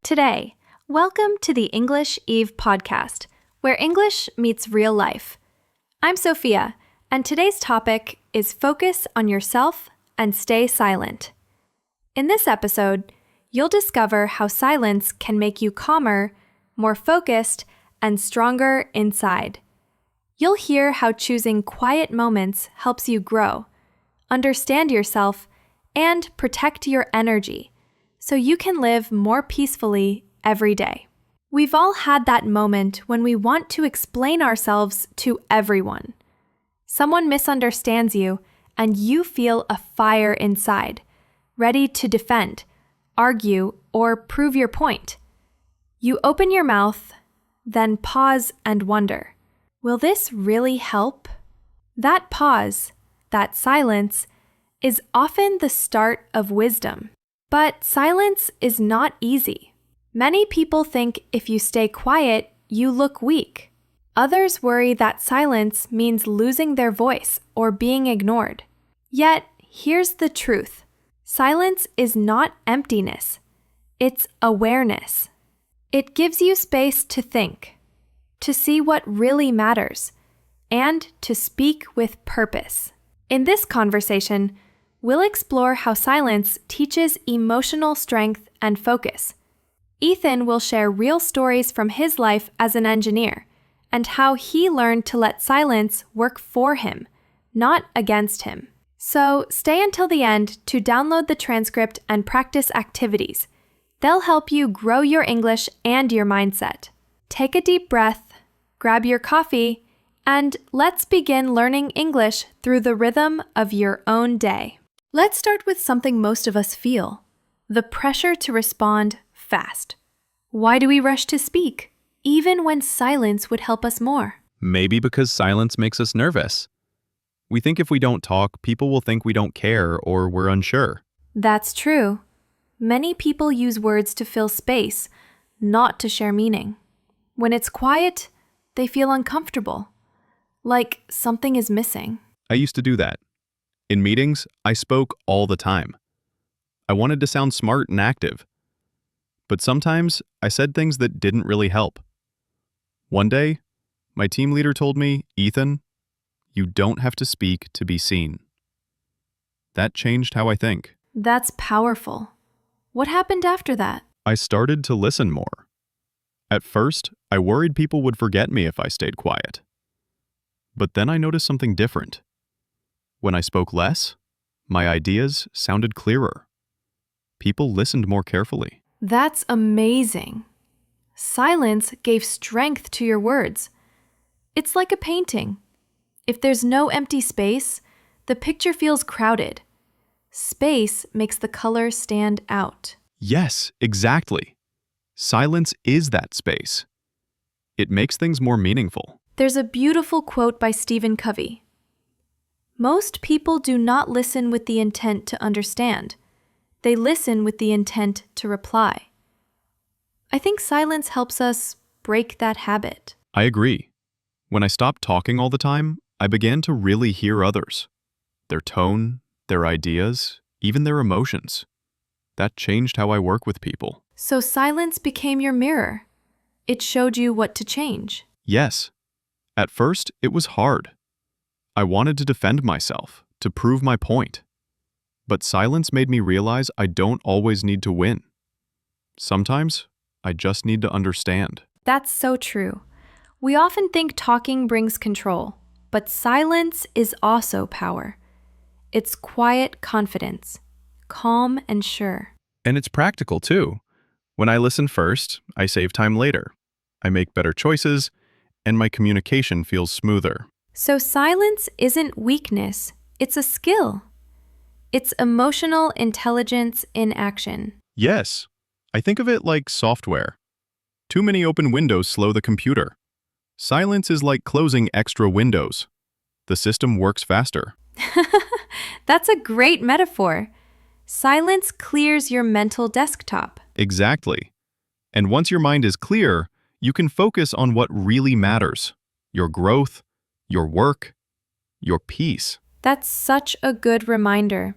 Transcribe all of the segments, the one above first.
Today, welcome to the English Eve podcast, where English meets real life. I'm Sophia, and today's topic is focus on yourself and stay silent. In this episode, you'll discover how silence can make you calmer, more focused, and stronger inside. You'll hear how choosing quiet moments helps you grow, understand yourself, and protect your energy, so you can live more peacefully every day. We've all had that moment when we want to explain ourselves to everyone. Someone misunderstands you, and you feel a fire inside, ready to defend, argue, or prove your point. You open your mouth, then pause and wonder, will this really help? That pause, that silence, is often the start of wisdom. But silence is not easy. Many people think if you stay quiet, you look weak. Others worry that silence means losing their voice or being ignored. Yet, here's the truth. Silence is not emptiness. It's awareness. It gives you space to think, to see what really matters, and to speak with purpose. In this conversation, we'll explore how silence teaches emotional strength and focus. Ethan will share real stories from his life as an engineer and how he learned to let silence work for him, not against him. So stay until the end to download the transcript and practice activities. They'll help you grow your English and your mindset. Take a deep breath, grab your coffee, and let's begin learning English through the rhythm of your own day. Let's start with something most of us feel, the pressure to respond fast. Why do we rush to speak, even when silence would help us more? Maybe because silence makes us nervous. We think if we don't talk, people will think we don't care or we're unsure. That's true. Many people use words to fill space, not to share meaning. When it's quiet, they feel uncomfortable, like something is missing. I used to do that. In meetings, I spoke all the time. I wanted to sound smart and active. But sometimes I said things that didn't really help. One day, my team leader told me, "Ethan, you don't have to speak to be seen." That changed how I think. That's powerful. What happened after that? I started to listen more. At first, I worried people would forget me if I stayed quiet. But then I noticed something different. When I spoke less, my ideas sounded clearer. People listened more carefully. That's amazing. Silence gave strength to your words. It's like a painting. If there's no empty space, the picture feels crowded. Space makes the color stand out. Yes, exactly. Silence is that space. It makes things more meaningful. There's a beautiful quote by Stephen Covey. Most people do not listen with the intent to understand. They listen with the intent to reply. I think silence helps us break that habit. I agree. When I stopped talking all the time, I began to really hear others. Their tone, their ideas, even their emotions. That changed how I work with people. So silence became your mirror. It showed you what to change. Yes. At first, it was hard. I wanted to defend myself, to prove my point. But silence made me realize I don't always need to win. Sometimes, I just need to understand. That's so true. We often think talking brings control, but silence is also power. It's quiet confidence, calm and sure. And it's practical too. When I listen first, I save time later. I make better choices, and my communication feels smoother. So silence isn't weakness, it's a skill. It's emotional intelligence in action. Yes, I think of it like software. Too many open windows slow the computer. Silence is like closing extra windows. The system works faster. That's a great metaphor. Silence clears your mental desktop. Exactly. And once your mind is clear, you can focus on what really matters. Your growth, your work, your peace. That's such a good reminder.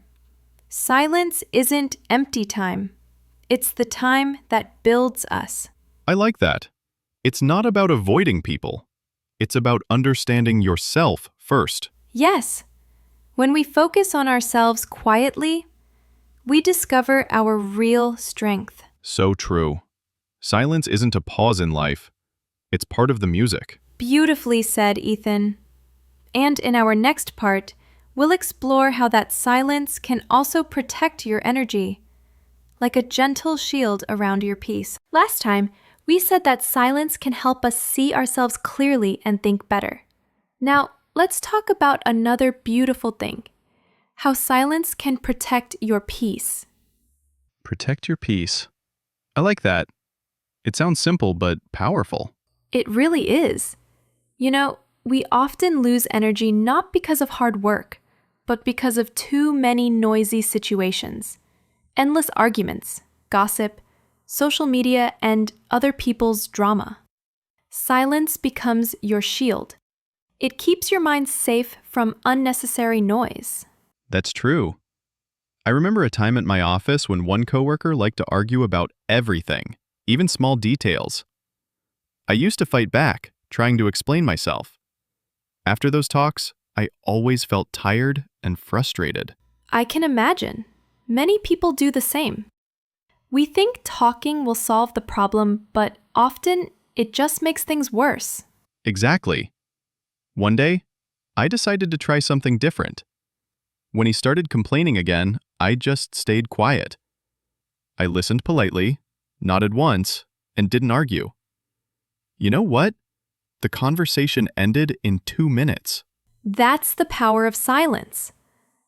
Silence isn't empty time. It's the time that builds us. I like that. It's not about avoiding people. It's about understanding yourself first. Yes, when we focus on ourselves quietly, we discover our real strength. So true. Silence isn't a pause in life. It's part of the music. Beautifully said, Ethan. And in our next part, we'll explore how that silence can also protect your energy, like a gentle shield around your peace. Last time, we said that silence can help us see ourselves clearly and think better. Now, let's talk about another beautiful thing, how silence can protect your peace. Protect your peace. I like that. It sounds simple but powerful. It really is. You know, we often lose energy not because of hard work, but because of too many noisy situations. Endless arguments, gossip, social media, and other people's drama. Silence becomes your shield. It keeps your mind safe from unnecessary noise. That's true. I remember a time at my office when one coworker liked to argue about everything, even small details. I used to fight back, trying to explain myself. After those talks, I always felt tired and frustrated. I can imagine. Many people do the same. We think talking will solve the problem, but often it just makes things worse. Exactly. One day, I decided to try something different. When he started complaining again, I just stayed quiet. I listened politely, nodded once, and didn't argue. You know what? The conversation ended in 2 minutes. That's the power of silence.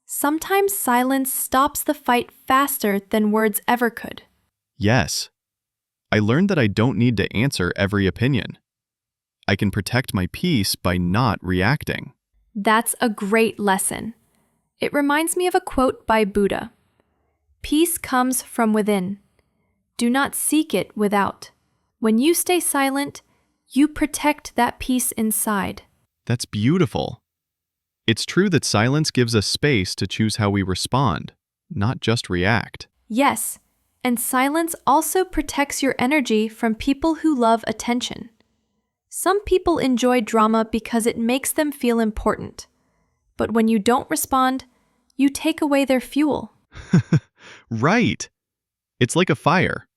Sometimes silence stops the fight faster than words ever could. Yes. I learned that I don't need to answer every opinion. I can protect my peace by not reacting. That's a great lesson. It reminds me of a quote by Buddha. Peace comes from within. Do not seek it without. When you stay silent, you protect that peace inside. That's beautiful. It's true that silence gives us space to choose how we respond, not just react. Yes, and silence also protects your energy from people who love attention. Some people enjoy drama because it makes them feel important. But when you don't respond, you take away their fuel. Right. It's like a fire.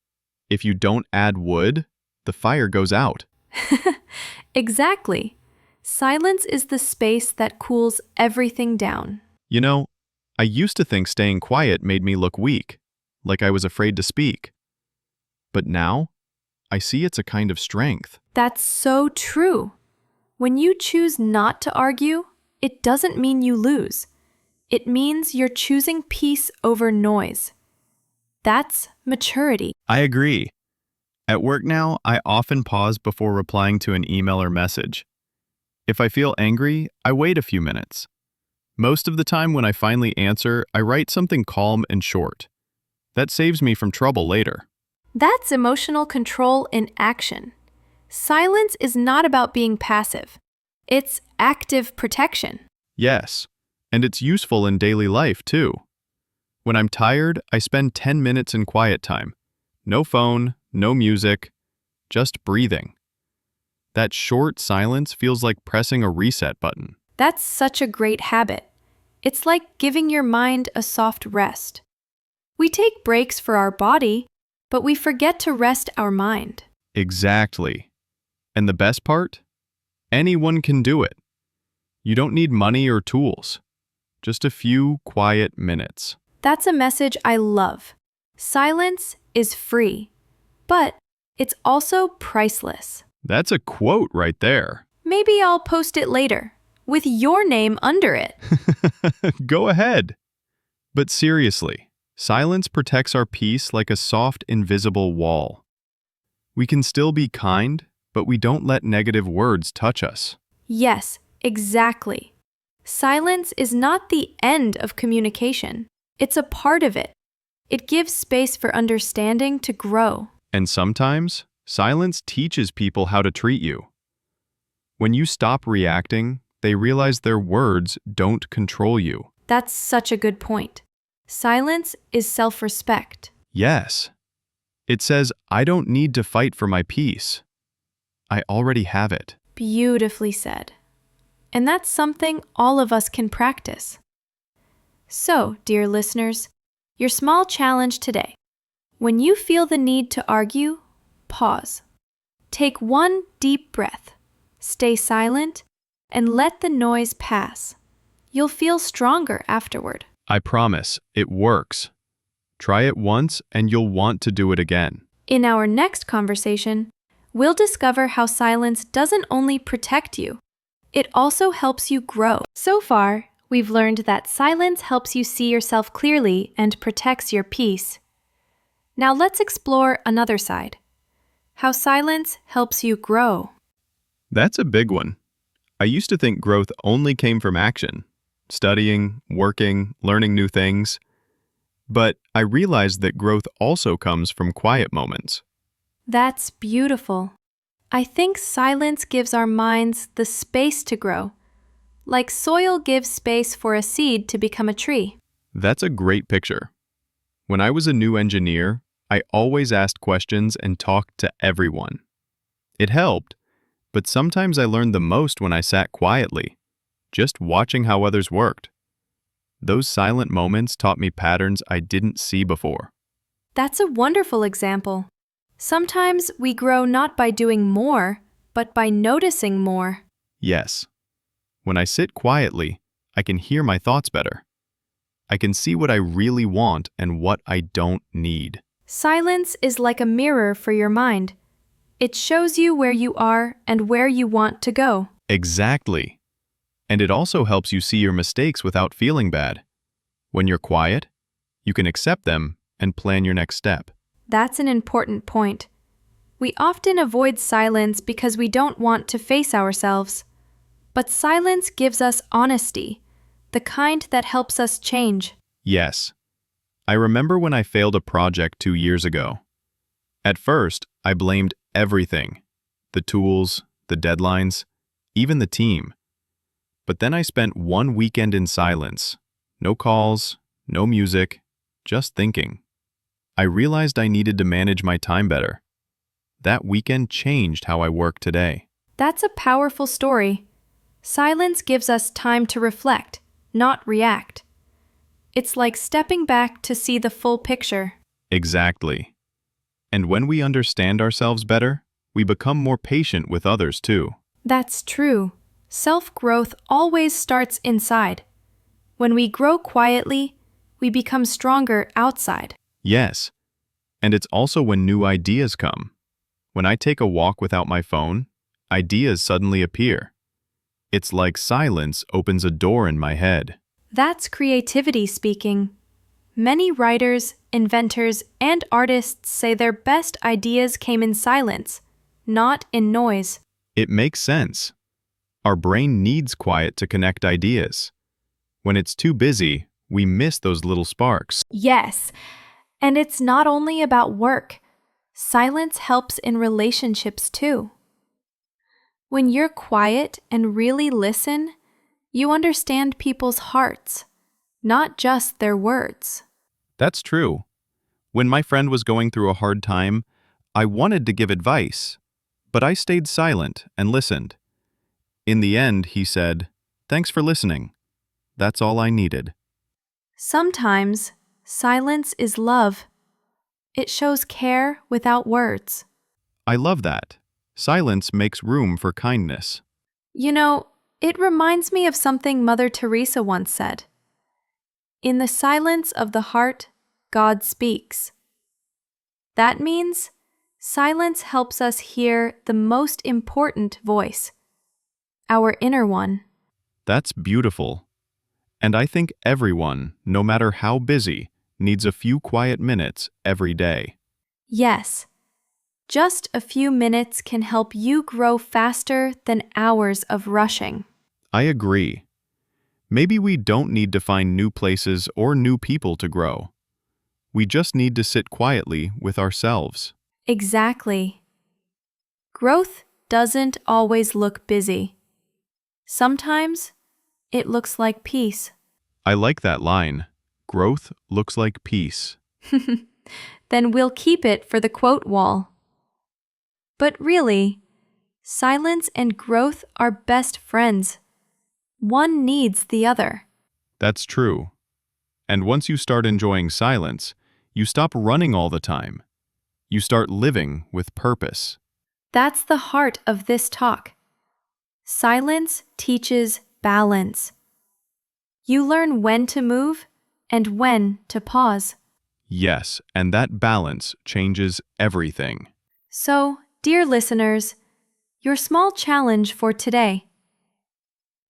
If you don't add wood, the fire goes out. Exactly. Silence is the space that cools everything down. You know, I used to think staying quiet made me look weak, like I was afraid to speak. But now, I see it's a kind of strength. That's so true. When you choose not to argue, it doesn't mean you lose. It means you're choosing peace over noise. That's maturity. I agree. At work now, I often pause before replying to an email or message. If I feel angry, I wait a few minutes. Most of the time when I finally answer, I write something calm and short. That saves me from trouble later. That's emotional control in action. Silence is not about being passive. It's active protection. Yes, and it's useful in daily life too. When I'm tired, I spend 10 minutes in quiet time. No phone, no music, just breathing. That short silence feels like pressing a reset button. That's such a great habit. It's like giving your mind a soft rest. We take breaks for our body, but we forget to rest our mind. Exactly. And the best part? Anyone can do it. You don't need money or tools. Just a few quiet minutes. That's a message I love. Silence is free, but it's also priceless. That's a quote right there. Maybe I'll post it later, with your name under it. Go ahead. But seriously, silence protects our peace like a soft, invisible wall. We can still be kind, but we don't let negative words touch us. Yes, exactly. Silence is not the end of communication. It's a part of it. It gives space for understanding to grow. And sometimes, silence teaches people how to treat you. When you stop reacting, they realize their words don't control you. That's such a good point. Silence is self-respect. Yes. It says, I don't need to fight for my peace. I already have it. Beautifully said. And that's something all of us can practice. So, dear listeners, your small challenge today. When you feel the need to argue, pause. Take one deep breath. Stay silent and let the noise pass. You'll feel stronger afterward. I promise, it works. Try it once and you'll want to do it again. In our next conversation, we'll discover how silence doesn't only protect you, it also helps you grow. So far, we've learned that silence helps you see yourself clearly and protects your peace. Now let's explore another side. How silence helps you grow. That's a big one. I used to think growth only came from action, studying, working, learning new things. But I realized that growth also comes from quiet moments. That's beautiful. I think silence gives our minds the space to grow, like soil gives space for a seed to become a tree. That's a great picture. When I was a new engineer, I always asked questions and talked to everyone. It helped, but sometimes I learned the most when I sat quietly, just watching how others worked. Those silent moments taught me patterns I didn't see before. That's a wonderful example. Sometimes we grow not by doing more, but by noticing more. Yes. When I sit quietly, I can hear my thoughts better. I can see what I really want and what I don't need. Silence is like a mirror for your mind. It shows you where you are and where you want to go. Exactly. And it also helps you see your mistakes without feeling bad. When you're quiet, you can accept them and plan your next step. That's an important point. We often avoid silence because we don't want to face ourselves. But silence gives us honesty, the kind that helps us change. Yes. I remember when I failed a project 2 years ago. At first, I blamed everything, the tools, the deadlines, even the team. But then I spent one weekend in silence. No calls, no music, just thinking. I realized I needed to manage my time better. That weekend changed how I work today. That's a powerful story. Silence gives us time to reflect, not react. It's like stepping back to see the full picture. Exactly. And when we understand ourselves better, we become more patient with others too. That's true. Self-growth always starts inside. When we grow quietly, we become stronger outside. Yes. And it's also when new ideas come. When I take a walk without my phone, ideas suddenly appear. It's like silence opens a door in my head. That's creativity speaking. Many writers, inventors, and artists say their best ideas came in silence, not in noise. It makes sense. Our brain needs quiet to connect ideas. When it's too busy, we miss those little sparks. Yes, and it's not only about work. Silence helps in relationships too. When you're quiet and really listen, you understand people's hearts, not just their words. That's true. When my friend was going through a hard time, I wanted to give advice, but I stayed silent and listened. In the end, he said, "Thanks for listening. That's all I needed." Sometimes, silence is love. It shows care without words. I love that. Silence makes room for kindness. You know, it reminds me of something Mother Teresa once said. In the silence of the heart, God speaks. That means silence helps us hear the most important voice, our inner one. That's beautiful. And I think everyone, no matter how busy, needs a few quiet minutes every day. Yes, just a few minutes can help you grow faster than hours of rushing. I agree. Maybe we don't need to find new places or new people to grow. We just need to sit quietly with ourselves. Exactly. Growth doesn't always look busy. Sometimes it looks like peace. I like that line. Growth looks like peace. Then we'll keep it for the quote wall. But really, silence and growth are best friends. One needs the other. That's true. And once you start enjoying silence, you stop running all the time. You start living with purpose. That's the heart of this talk. Silence teaches balance. You learn when to move and when to pause. Yes, and that balance changes everything. So, dear listeners, your small challenge for today.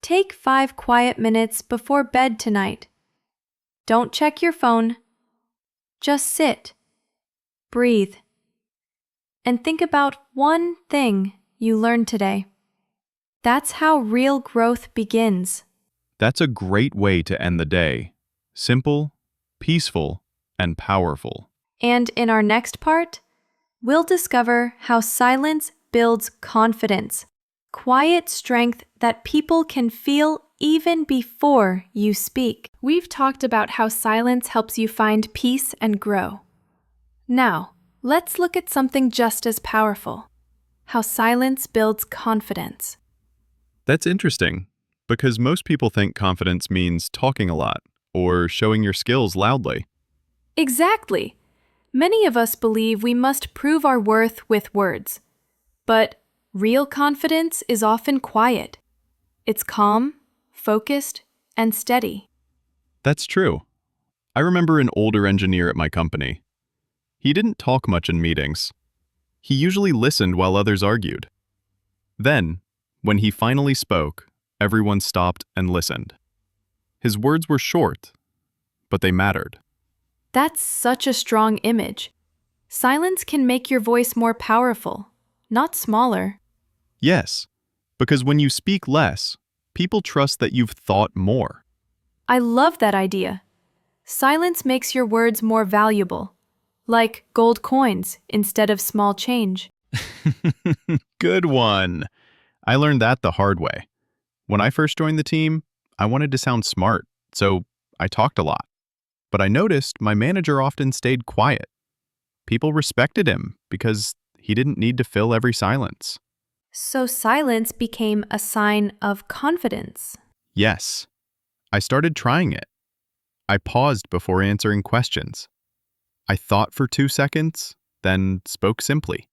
Take 5 quiet minutes before bed tonight. Don't check your phone. Just sit, breathe, and think about one thing you learned today. That's how real growth begins. That's a great way to end the day. Simple, peaceful, and powerful. And in our next part, we'll discover how silence builds confidence, quiet strength that people can feel even before you speak. We've talked about how silence helps you find peace and grow. Now, let's look at something just as powerful: how silence builds confidence. That's interesting, because most people think confidence means talking a lot or showing your skills loudly. Exactly. Many of us believe we must prove our worth with words. But real confidence is often quiet. It's calm, focused, and steady. That's true. I remember an older engineer at my company. He didn't talk much in meetings. He usually listened while others argued. Then, when he finally spoke, everyone stopped and listened. His words were short, but they mattered. That's such a strong image. Silence can make your voice more powerful, not smaller. Yes, because when you speak less, people trust that you've thought more. I love that idea. Silence makes your words more valuable, like gold coins instead of small change. Good one. I learned that the hard way. When I first joined the team, I wanted to sound smart, so I talked a lot. But I noticed my manager often stayed quiet. People respected him because he didn't need to fill every silence. So silence became a sign of confidence. Yes, I started trying it. I paused before answering questions. I thought for 2 seconds, then spoke simply.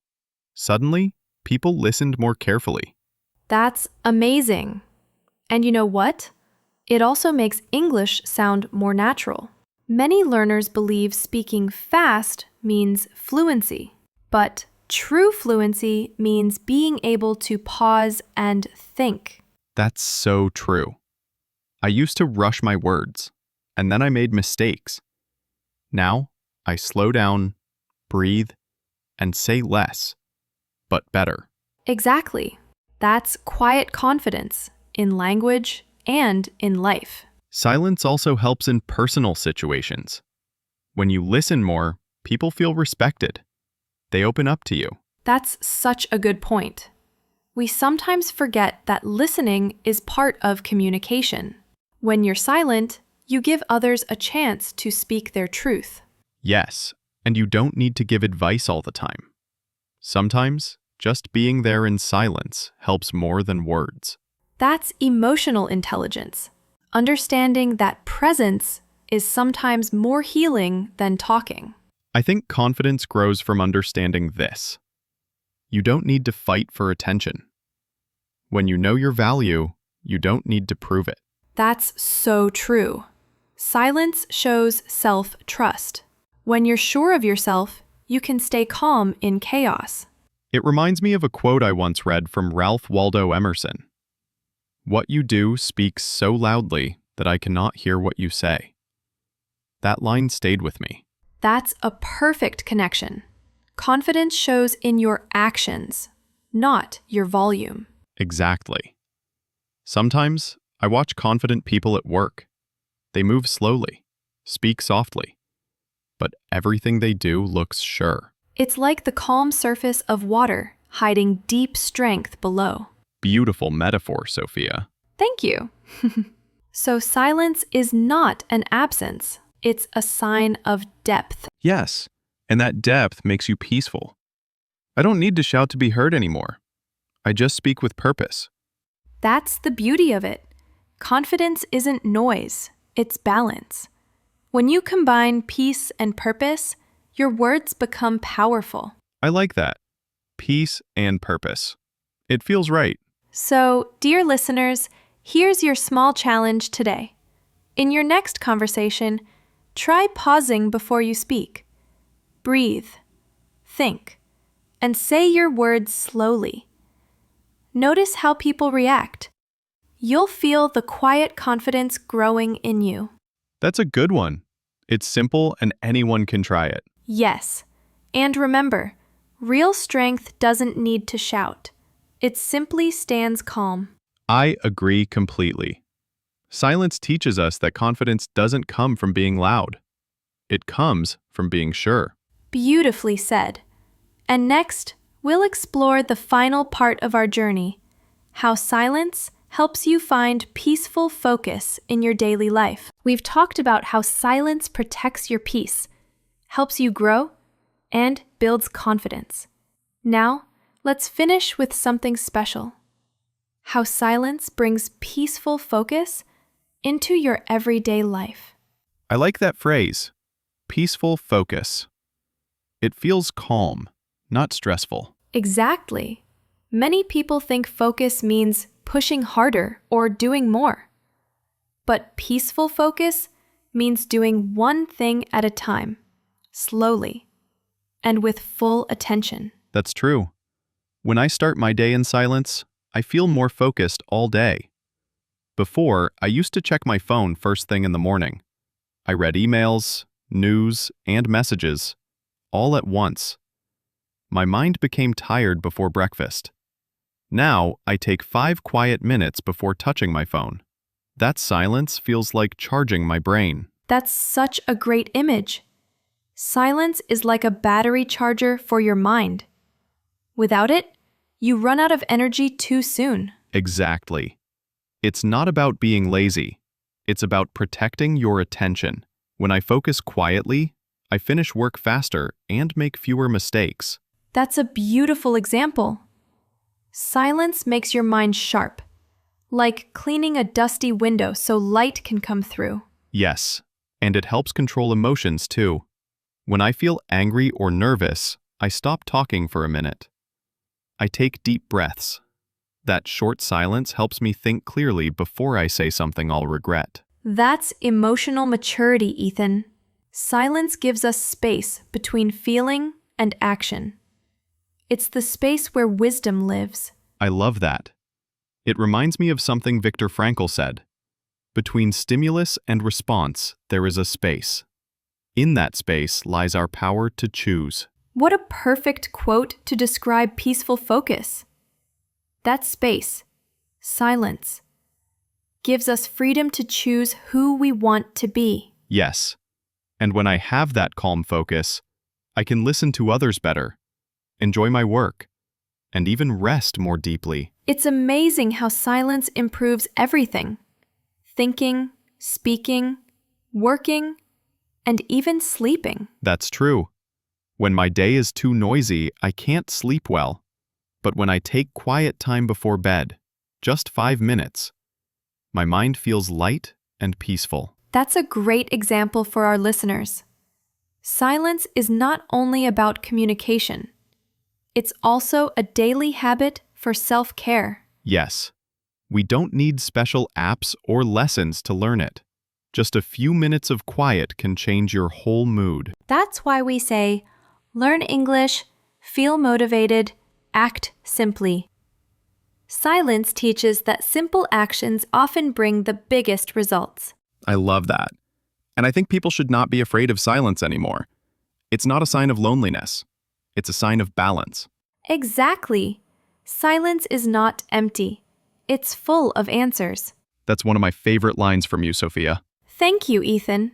Suddenly, people listened more carefully. That's amazing. And you know what? It also makes English sound more natural. Many learners believe speaking fast means fluency, but true fluency means being able to pause and think. That's so true. I used to rush my words, and then I made mistakes. Now, I slow down, breathe, and say less, but better. Exactly. That's quiet confidence in language and in life. Silence also helps in personal situations. When you listen more, people feel respected. They open up to you. That's such a good point. We sometimes forget that listening is part of communication. When you're silent, you give others a chance to speak their truth. Yes, and you don't need to give advice all the time. Sometimes, just being there in silence helps more than words. That's emotional intelligence. Understanding that presence is sometimes more healing than talking. I think confidence grows from understanding this. You don't need to fight for attention. When you know your value, you don't need to prove it. That's so true. Silence shows self-trust. When you're sure of yourself, you can stay calm in chaos. It reminds me of a quote I once read from Ralph Waldo Emerson. "What you do speaks so loudly that I cannot hear what you say." That line stayed with me. That's a perfect connection. Confidence shows in your actions, not your volume. Exactly. Sometimes I watch confident people at work. They move slowly, speak softly, but everything they do looks sure. It's like the calm surface of water hiding deep strength below. Beautiful metaphor, Sophia. Thank you. So silence is not an absence. It's a sign of depth. Yes, And that depth makes you peaceful. I don't need to shout to be heard anymore. I just speak with purpose. That's the beauty of it. Confidence isn't noise, it's balance. When you combine peace and purpose, your words become powerful. I like that. Peace and purpose. It feels right. So, dear listeners, here's your small challenge today. In your next conversation, try pausing before you speak. Breathe, think, and say your words slowly. Notice how people react. You'll feel the quiet confidence growing in you. That's a good one. It's simple and anyone can try it. Yes, and remember, real strength doesn't need to shout. It simply stands calm. I agree completely. Silence teaches us that confidence doesn't come from being loud. It comes from being sure. Beautifully said. And next, we'll explore the final part of our journey, how silence helps you find peaceful focus in your daily life. We've talked about how silence protects your peace, helps you grow, and builds confidence. Now, let's finish with something special. How silence brings peaceful focus into your everyday life. I like that phrase, peaceful focus. It feels calm, not stressful. Exactly. Many people think focus means pushing harder or doing more. But peaceful focus means doing one thing at a time, slowly, and with full attention. That's true. When I start my day in silence, I feel more focused all day. Before, I used to check my phone first thing in the morning. I read emails, news, and messages, all at once. My mind became tired before breakfast. Now, I take 5 quiet minutes before touching my phone. That silence feels like charging my brain. That's such a great image. Silence is like a battery charger for your mind. Without it, you run out of energy too soon. Exactly. It's not about being lazy. It's about protecting your attention. When I focus quietly, I finish work faster and make fewer mistakes. That's a beautiful example. Silence makes your mind sharp, like cleaning a dusty window so light can come through. Yes, and it helps control emotions too. When I feel angry or nervous, I stop talking for a minute. I take deep breaths. That short silence helps me think clearly before I say something I'll regret. That's emotional maturity, Ethan. Silence gives us space between feeling and action. It's the space where wisdom lives. I love that. It reminds me of something Viktor Frankl said. Between stimulus and response, there is a space. In that space lies our power to choose. What a perfect quote to describe peaceful focus. That space, silence, gives us freedom to choose who we want to be. Yes. And when I have that calm focus, I can listen to others better, enjoy my work, and even rest more deeply. It's amazing how silence improves everything. Thinking, speaking, working, and even sleeping. That's true. When my day is too noisy, I can't sleep well. But when I take quiet time before bed, just 5 minutes, my mind feels light and peaceful. That's a great example for our listeners. Silence is not only about communication. It's also a daily habit for self-care. Yes, we don't need special apps or lessons to learn it. Just a few minutes of quiet can change your whole mood. That's why we say, learn English, feel motivated, act simply. Silence teaches that simple actions often bring the biggest results. I love that. And I think people should not be afraid of silence anymore. It's not a sign of loneliness. It's a sign of balance. Exactly. Silence is not empty. It's full of answers. That's one of my favorite lines from you, Sophia. Thank you, Ethan.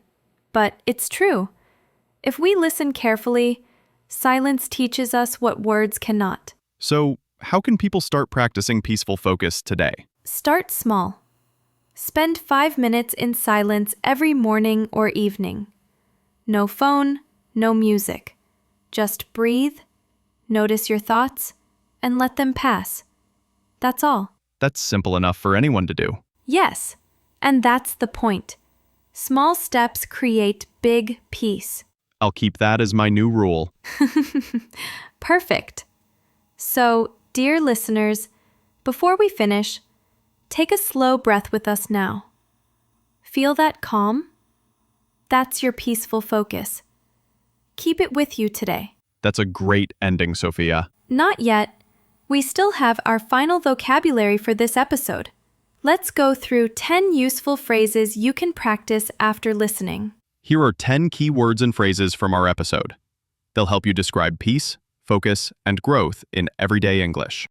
But it's true. If we listen carefully, silence teaches us what words cannot. So, how can people start practicing peaceful focus today? Start small. Spend 5 minutes in silence every morning or evening. No phone, no music. Just breathe, notice your thoughts, and let them pass. That's all. That's simple enough for anyone to do. Yes, and that's the point. Small steps create big peace. I'll keep that as my new rule. Perfect. So, dear listeners, before we finish, take a slow breath with us now. Feel that calm? That's your peaceful focus. Keep it with you today. That's a great ending, Sophia. Not yet. We still have our final vocabulary for this episode. Let's go through 10 useful phrases you can practice after listening. Here are 10 key words and phrases from our episode. They'll help you describe peace, focus, and growth in everyday English.